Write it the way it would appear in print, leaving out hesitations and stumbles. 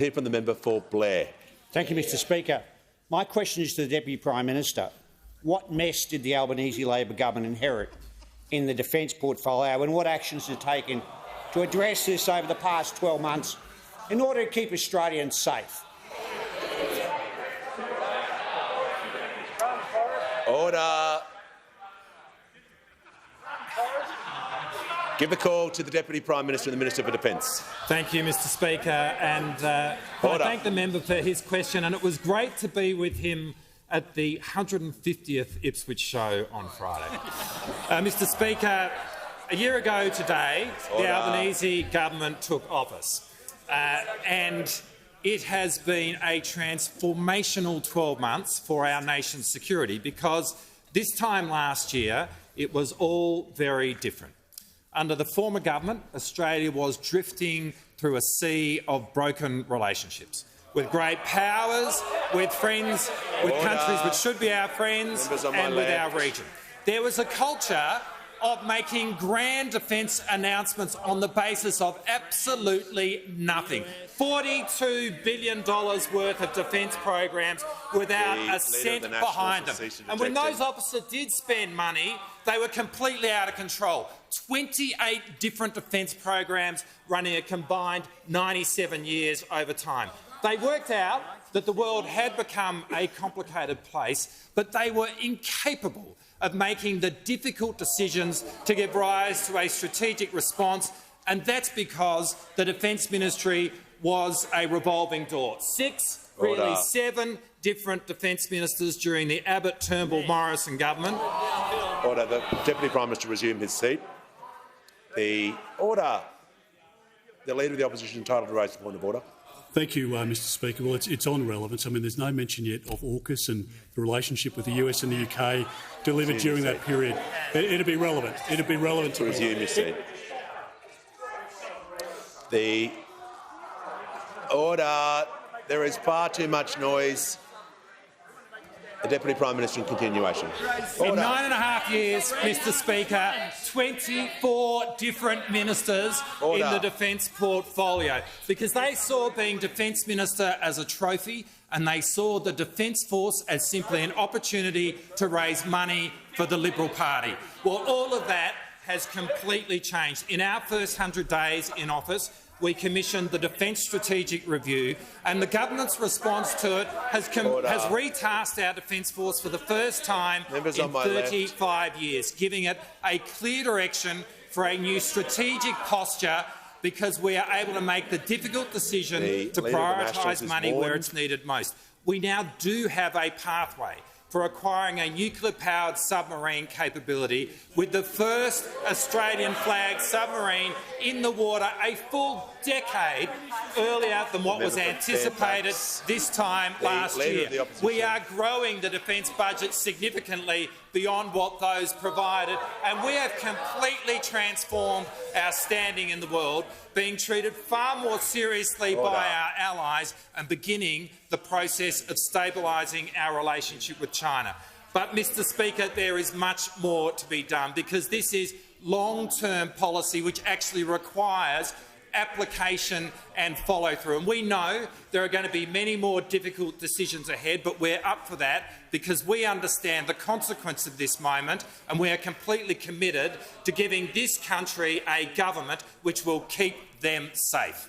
Hear from the member for Blair. Thank you, Mr Speaker. My question is to the Deputy Prime Minister. What mess did the Albanese Labor government inherit in the defence portfolio, and what actions are taken to address this over the past 12 months in order to keep Australians safe? Order. Give the call to the Deputy Prime Minister and the Minister for Defence. Thank you, Mr Speaker, and I thank the member for his question. And it was great to be with him at the 150th Ipswich show on Friday. Mr Speaker, a year ago today, the Albanese government took office, and it has been a transformational 12 months for our nation's security, because this time last year it was all very different. Under the former government, Australia was drifting through a sea of broken relationships, with great powers, with friends, with countries which should be our friends, and with our region. There was a culture of making grand defence announcements on the basis of absolutely nothing. $42 billion worth of defence programs without a cent behind them. And when those officers did spend money, they were completely out of control. 28 different defence programs running a combined 97 years over time. They worked out that the world had become a complicated place, but they were incapable of making the difficult decisions to give rise to a strategic response, and that's because the Defence Ministry was a revolving door. Really 7 different Defence Ministers during the Abbott-Turnbull-Morrison government. Order. The Deputy Prime Minister resume his seat. The Leader of the Opposition is entitled to raise the point of order. Thank you, Mr Speaker. Well, it's on relevance. I mean, there's no mention yet of AUKUS and the relationship with the US and the UK delivered during that period. It'd be relevant. It'd be relevant to resume your seat. The order. There is far too much noise. The Deputy Prime Minister in continuation. In 9.5 years, Mr Speaker, 24 different ministers in the defence portfolio, because they saw being Defence Minister as a trophy, and they saw the Defence Force as simply an opportunity to raise money for the Liberal Party. Well, all of that has completely changed. In our first 100 days in office, we commissioned the Defence Strategic Review, and the government's response to it has retasked our Defence Force for the first time in 35 years, giving it a clear direction for a new strategic posture, because we are able to make the difficult decision to prioritise money where it's needed most. We now do have a pathway for acquiring a nuclear-powered submarine capability, with the first Australian-flagged submarine in the water a full decade earlier than what was anticipated this time last year. We are growing the defence budget significantly beyond what those provided, and we have completely transformed our standing in the world, being treated far more seriously by our allies and beginning the process of stabilising our relationship with China. But, Mr Speaker, there is much more to be done, because this is long-term policy which actually requires application and follow-through. And we know there are going to be many more difficult decisions ahead, but we're up for that, because we understand the consequence of this moment, and we are completely committed to giving this country a government which will keep them safe.